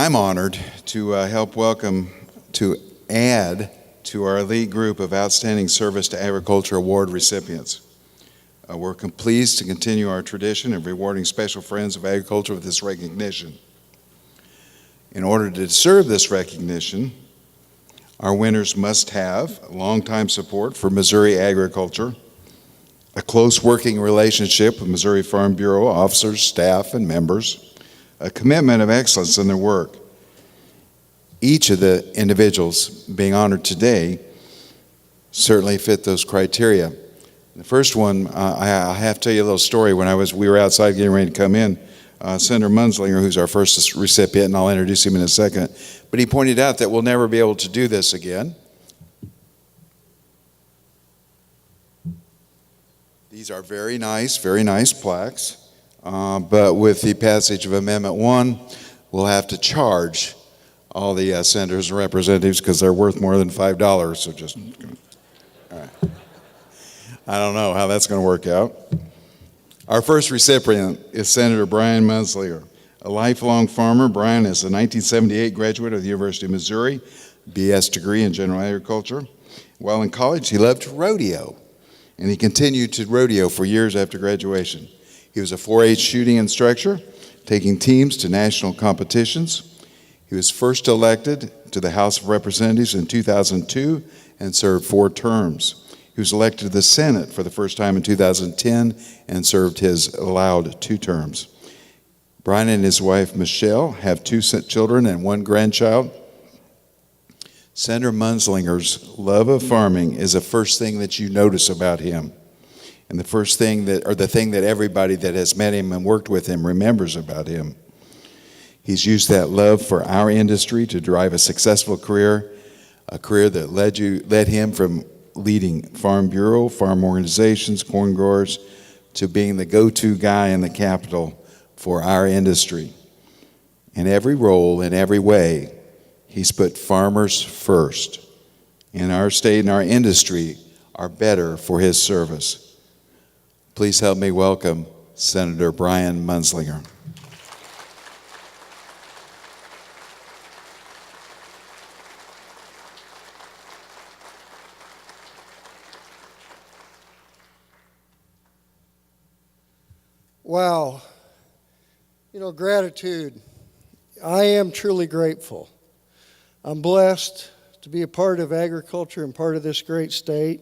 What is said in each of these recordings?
I'm honored to help welcome, to add to our elite group of Outstanding Service to Agriculture Award recipients. We're pleased to continue our tradition of rewarding special friends of agriculture with this recognition. In order to deserve this recognition, our winners must have longtime support for Missouri agriculture, a close working relationship with Missouri Farm Bureau officers, staff, and members, a commitment of excellence in their work. Each of the individuals being honored today certainly fit those criteria. The first one, I have to tell you a little story. When we were outside getting ready to come in, Senator Munzlinger, who's our first recipient, and I'll introduce him in a second, but he pointed out that we'll never be able to do this again. These are very nice plaques, but with the passage of Amendment 1, we'll have to charge all the senators and representatives because they're worth more than $5, so just, all right. I don't know how that's going to work out. Our first recipient is Senator Brian Munzlinger, a lifelong farmer. Brian is a 1978 graduate of the University of Missouri, BS degree in general agriculture. While in college, he loved rodeo, and he continued to rodeo for years after graduation. He was a 4-H shooting instructor, taking teams to national competitions. He was first elected to the House of Representatives in 2002 and served 4 terms. He was elected to the Senate for the first time in 2010 and served his allowed 2 terms. Brian and his wife, Michelle, have 2 children and 1 grandchild. Senator Munzlinger's love of farming is the first thing that you notice about him. And the first thing the thing that everybody that has met him and worked with him remembers about him. He's used that love for our industry to drive a successful career, a career that led him from leading Farm Bureau, farm organizations, corn growers, to being the go-to guy in the Capitol for our industry. In every role, in every way, he's put farmers first. And our state and our industry are better for his service. Please help me welcome Senator Brian Munzlinger. Wow. Gratitude. I am truly grateful. I'm blessed to be a part of agriculture and part of this great state.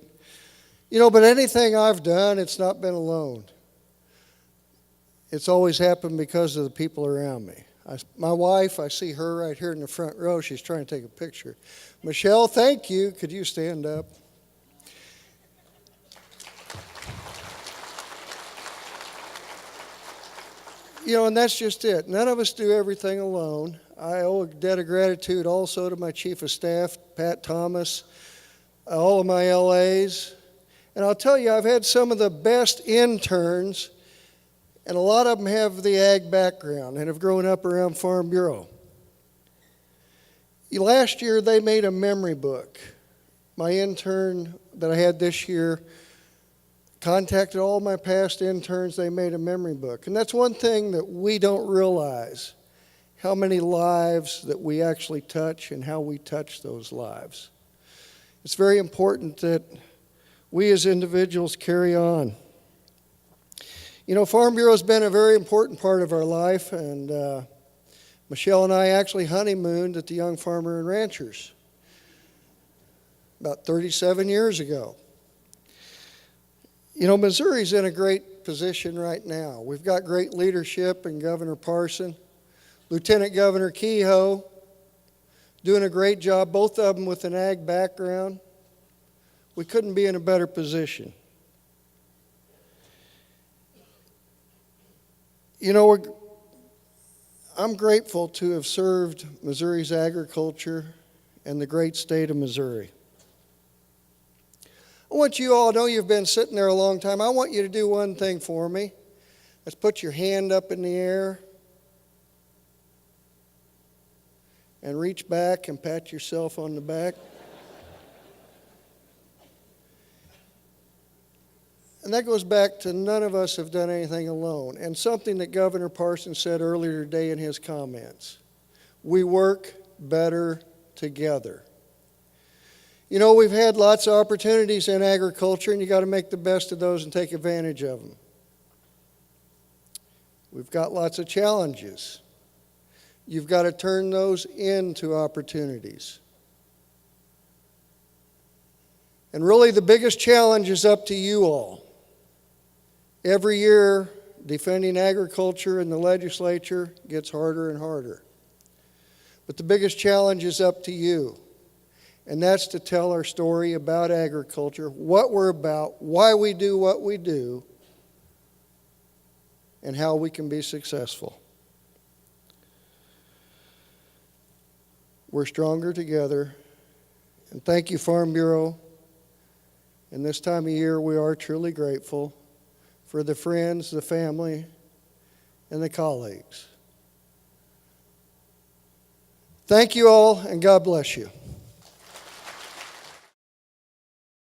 But anything I've done, it's not been alone. It's always happened because of the people around me. My wife, I see her right here in the front row. She's trying to take a picture. Michelle, thank you. Could you stand up? And that's just it. None of us do everything alone. I owe a debt of gratitude also to my Chief of Staff, Pat Thomas, all of my LAs. And I'll tell you, I've had some of the best interns, and a lot of them have the ag background and have grown up around Farm Bureau. Last year, they made a memory book. My intern that I had this year contacted all my past interns. They made a memory book. And that's one thing that we don't realize, how many lives that we actually touch and how we touch those lives. It's very important that we as individuals carry on. Farm Bureau has been a very important part of our life, and Michelle and I actually honeymooned at the Young Farmer and Ranchers about 37 years ago. Missouri's in a great position right now. We've got great leadership in Governor Parson, Lieutenant Governor Kehoe, doing a great job, both of them with an ag background. We couldn't be in a better position. I'm grateful to have served Missouri's agriculture and the great state of Missouri. I want you all, I know you've been sitting there a long time. I want you to do one thing for me. Let's put your hand up in the air and reach back and pat yourself on the back. And that goes back to none of us have done anything alone. And something that Governor Parson said earlier today in his comments. we work better together. You know, we've had lots of opportunities in agriculture, and you got to make the best of those and take advantage of them. We've got lots of challenges. You've got to turn those into opportunities. And really, the biggest challenge is up to you all. Every year, defending agriculture in the legislature gets harder and harder. But the biggest challenge is up to you. And that's to tell our story about agriculture, what we're about, why we do what we do, and how we can be successful. We're stronger together. And thank you, Farm Bureau. And this time of year, we are truly grateful for the friends, the family, and the colleagues. Thank you all, and God bless you.